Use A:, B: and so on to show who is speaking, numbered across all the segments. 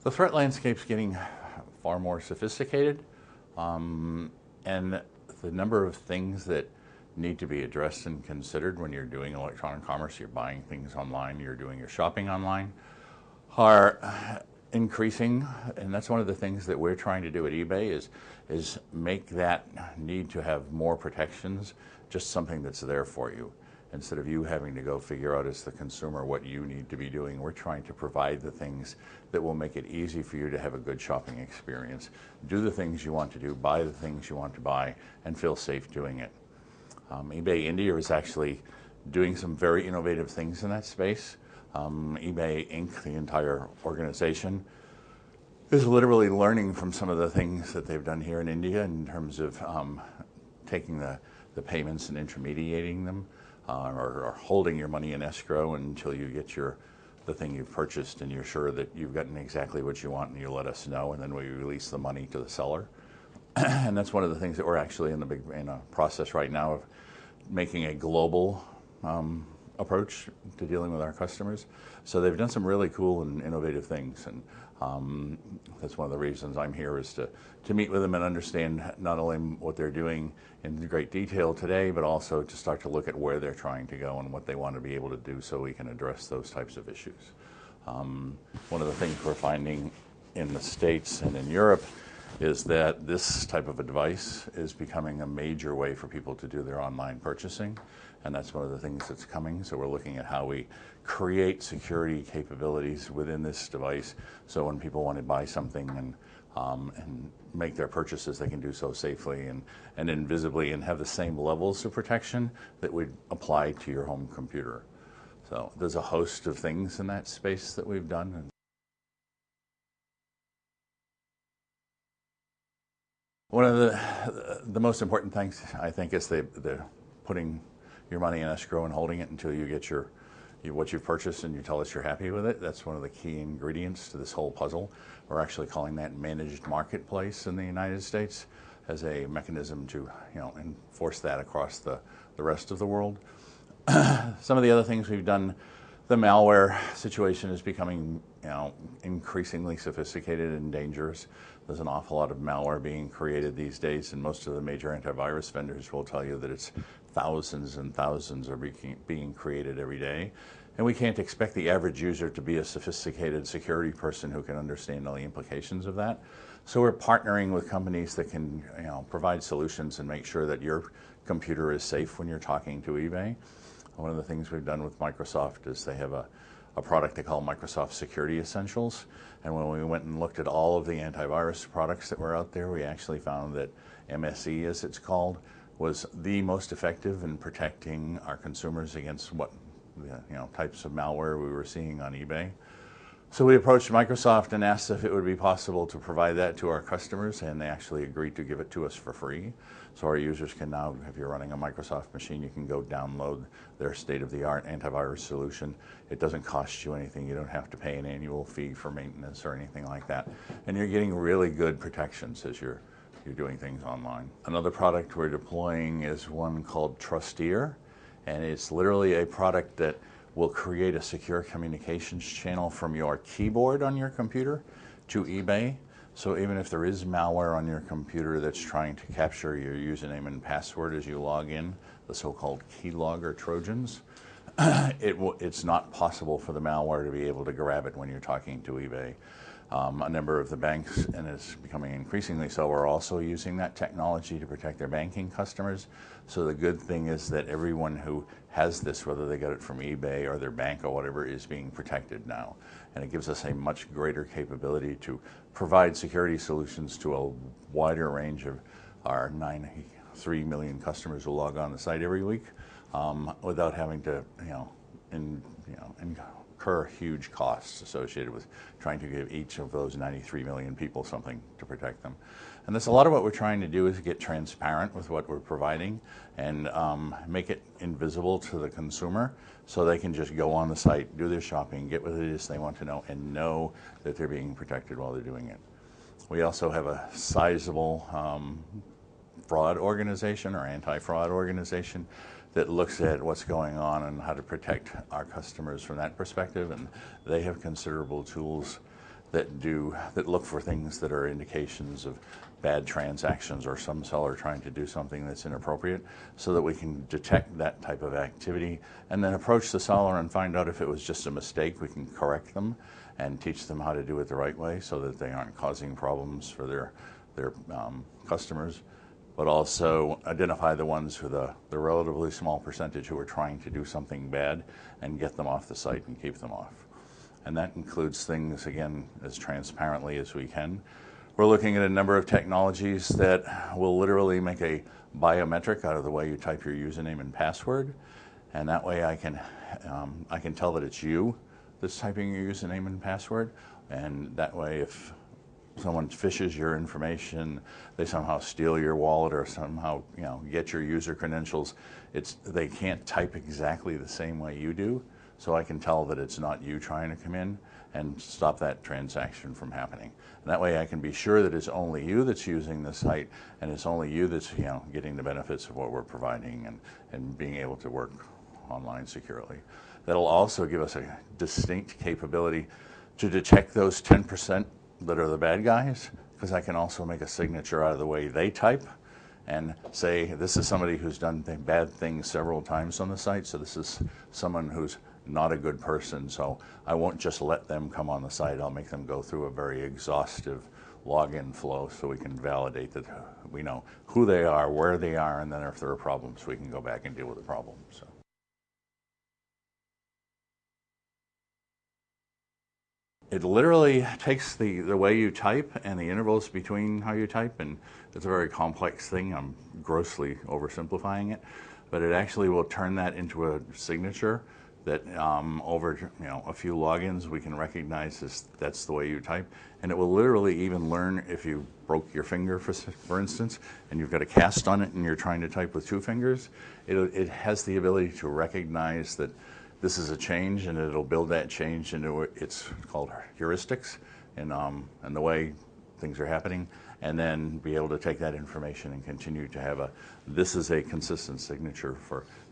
A: The threat landscape's getting far more sophisticated, and the number of things that need to be addressed and considered when you're doing electronic commerce, you're buying things online, you're doing your shopping online, are increasing. And that's one of the things that we're trying to do at eBay is make that need to have more protections just something that's there for you. Instead of you having to go figure out as the consumer what you need to be doing, we're trying to provide the things that will make it easy for you to have a good shopping experience, do the things you want to do, buy the things you want to buy, and feel safe doing it. eBay India is actually doing some very innovative things in that space. eBay Inc., the entire organization, is literally learning from some of the things that they've done here in India in terms of taking the payments and intermediating them, or holding your money in escrow until you get the thing you've purchased and you're sure that you've gotten exactly what you want, and you let us know, and then we release the money to the seller. And that's one of the things that we're actually in a process right now of making a global approach to dealing with our customers. So they've done some really cool and innovative things, and that's one of the reasons I'm here, is to meet with them and understand not only what they're doing in great detail today, but also to start to look at where they're trying to go and what they want to be able to do so we can address those types of issues. One of the things we're finding in the States and in Europe is that this type of a device is becoming a major way for people to do their online purchasing, and that's one of the things that's coming. So we're looking at how we create security capabilities within this device, so when people want to buy something and make their purchases, they can do so safely and invisibly, and have the same levels of protection that would apply to your home computer. So there's a host of things in that space that we've done. One of the most important things, I think, is the putting your money in escrow and holding it until you get what you've purchased and you tell us you're happy with it. That's one of the key ingredients to this whole puzzle. We're actually calling that managed marketplace in the United States as a mechanism to enforce that across the rest of the world. Some of the other things we've done, the malware situation is becoming increasingly sophisticated and dangerous. There's an awful lot of malware being created these days, and most of the major antivirus vendors will tell you that it's thousands and thousands are being created every day. And we can't expect the average user to be a sophisticated security person who can understand all the implications of that. So we're partnering with companies that can provide solutions and make sure that your computer is safe when you're talking to eBay. One of the things we've done with Microsoft is they have a product they call Microsoft Security Essentials. And when we went and looked at all of the antivirus products that were out there, we actually found that MSE, as it's called, was the most effective in protecting our consumers against what types of malware we were seeing on eBay. So we approached Microsoft and asked if it would be possible to provide that to our customers, and they actually agreed to give it to us for free. So our users can now, if you're running a Microsoft machine, you can go download their state-of-the-art antivirus solution. It doesn't cost you anything. You don't have to pay an annual fee for maintenance or anything like that. And you're getting really good protections as you're doing things online. Another product we're deploying is one called Trusteer, and it's literally a product that will create a secure communications channel from your keyboard on your computer to eBay. So even if there is malware on your computer that's trying to capture your username and password as you log in, the so-called keylogger Trojans, it's not possible for the malware to be able to grab it when you're talking to eBay. A number of the banks, and it's becoming increasingly so, are also using that technology to protect their banking customers. So the good thing is that everyone who has this, whether they got it from eBay or their bank or whatever, is being protected now. And it gives us a much greater capability to provide security solutions to a wider range of our 93 million customers who log on the site every week, without having to incur huge costs associated with trying to give each of those 93 million people something to protect them. And that's a lot of what we're trying to do, is get transparent with what we're providing and make it invisible to the consumer so they can just go on the site, do their shopping, get what it is they want to know, and know that they're being protected while they're doing it. We also have a sizable fraud organization or anti-fraud organization that looks at what's going on and how to protect our customers from that perspective, and they have considerable tools that look for things that are indications of bad transactions or some seller trying to do something that's inappropriate, so that we can detect that type of activity and then approach the seller and find out if it was just a mistake. We can correct them and teach them how to do it the right way so that they aren't causing problems for their customers, but also identify the ones who the relatively small percentage who are trying to do something bad and get them off the site and keep them off. And that includes things, again, as transparently as we can. We're looking at a number of technologies that will literally make a biometric out of the way you type your username and password, and that way I can tell that it's you that's typing your username and password, and that way if someone phishes your information, they somehow steal your wallet or somehow get your user credentials, they can't type exactly the same way you do, so I can tell that it's not you trying to come in and stop that transaction from happening. And that way I can be sure that it's only you that's using the site, and it's only you that's getting the benefits of what we're providing and being able to work online securely. That'll also give us a distinct capability to detect those 10% that are the bad guys, because I can also make a signature out of the way they type and say, this is somebody who's done bad things several times on the site, so this is someone who's not a good person, so I won't just let them come on the site. I'll make them go through a very exhaustive login flow so we can validate that we know who they are, where they are, and then if there are problems, we can go back and deal with the problem. So. It literally takes the way you type and the intervals between how you type, and it's a very complex thing. I'm grossly oversimplifying it, but it actually will turn that into a signature that over a few logins we can recognize that's the way you type, and it will literally even learn if you broke your finger, for instance, and you've got a cast on it and you're trying to type with 2 fingers. It has the ability to recognize that this is a change, and it'll build that change into it's called heuristics and the way things are happening, and then be able to take that information and continue to have this is a consistent signature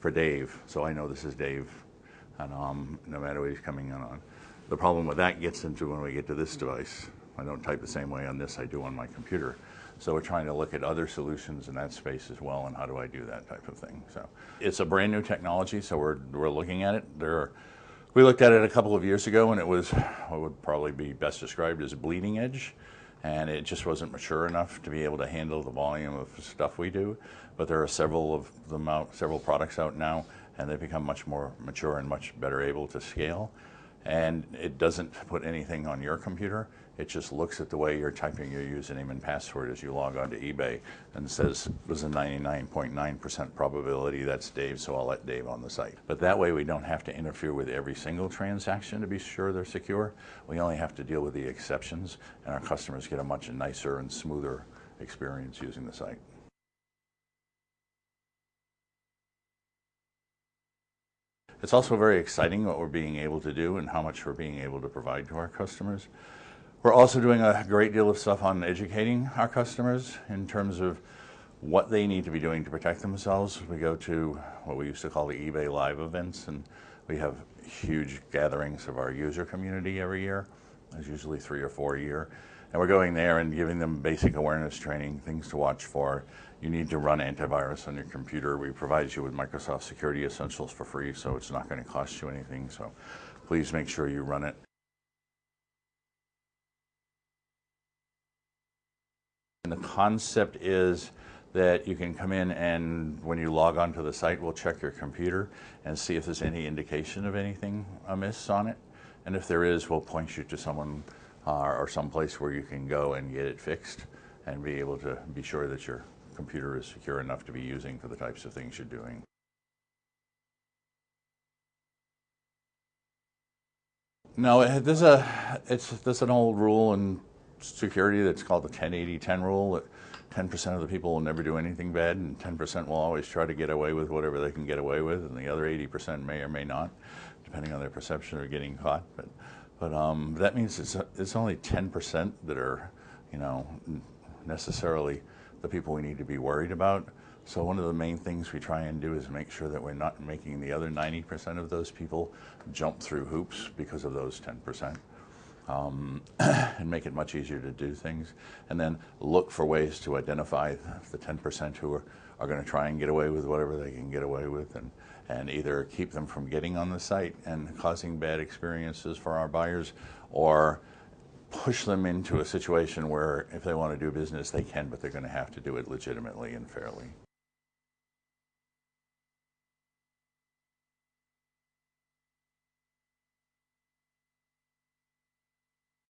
A: for Dave, so I know this is Dave, and no matter what he's coming in on. The problem with that gets into when we get to this device. I don't type the same way on this I do on my computer. So we're trying to look at other solutions in that space as well, and how do I do that type of thing. So it's a brand new technology, so we're looking at it. We looked at it a couple of years ago, and it was what would probably be best described as bleeding edge, and it just wasn't mature enough to be able to handle the volume of stuff we do. But there are several products out now, and they've become much more mature and much better able to scale. And it doesn't put anything on your computer. It just looks at the way you're typing your username and password as you log on to eBay and says, there's a 99.9% probability that's Dave, so I'll let Dave on the site. But that way we don't have to interfere with every single transaction to be sure they're secure. We only have to deal with the exceptions, and our customers get a much nicer and smoother experience using the site. It's also very exciting what we're being able to do and how much we're being able to provide to our customers. We're also doing a great deal of stuff on educating our customers in terms of what they need to be doing to protect themselves. We go to what we used to call the eBay Live events, and we have huge gatherings of our user community every year. There's usually 3 or 4 a year. And we're going there and giving them basic awareness training, things to watch for. You need to run antivirus on your computer. We provide you with Microsoft Security Essentials for free, so it's not going to cost you anything. So please make sure you run it. And the concept is that you can come in, and when you log onto the site, we'll check your computer and see if there's any indication of anything amiss on it. And if there is, we'll point you to someone or someplace where you can go and get it fixed and be able to be sure that your computer is secure enough to be using for the types of things you're doing. No, there's an old rule in security that's called the 10-80-10 rule, that 10% of the people will never do anything bad, and 10% will always try to get away with whatever they can get away with, and the other 80% may or may not, depending on their perception of getting caught. But that means it's only 10% that are, necessarily the people we need to be worried about. So one of the main things we try and do is make sure that we're not making the other 90% of those people jump through hoops because of those 10%. and make it much easier to do things. And then look for ways to identify the 10% who are going to try and get away with whatever they can get away with, and either keep them from getting on the site and causing bad experiences for our buyers, or push them into a situation where if they want to do business, they can, but they're going to have to do it legitimately and fairly.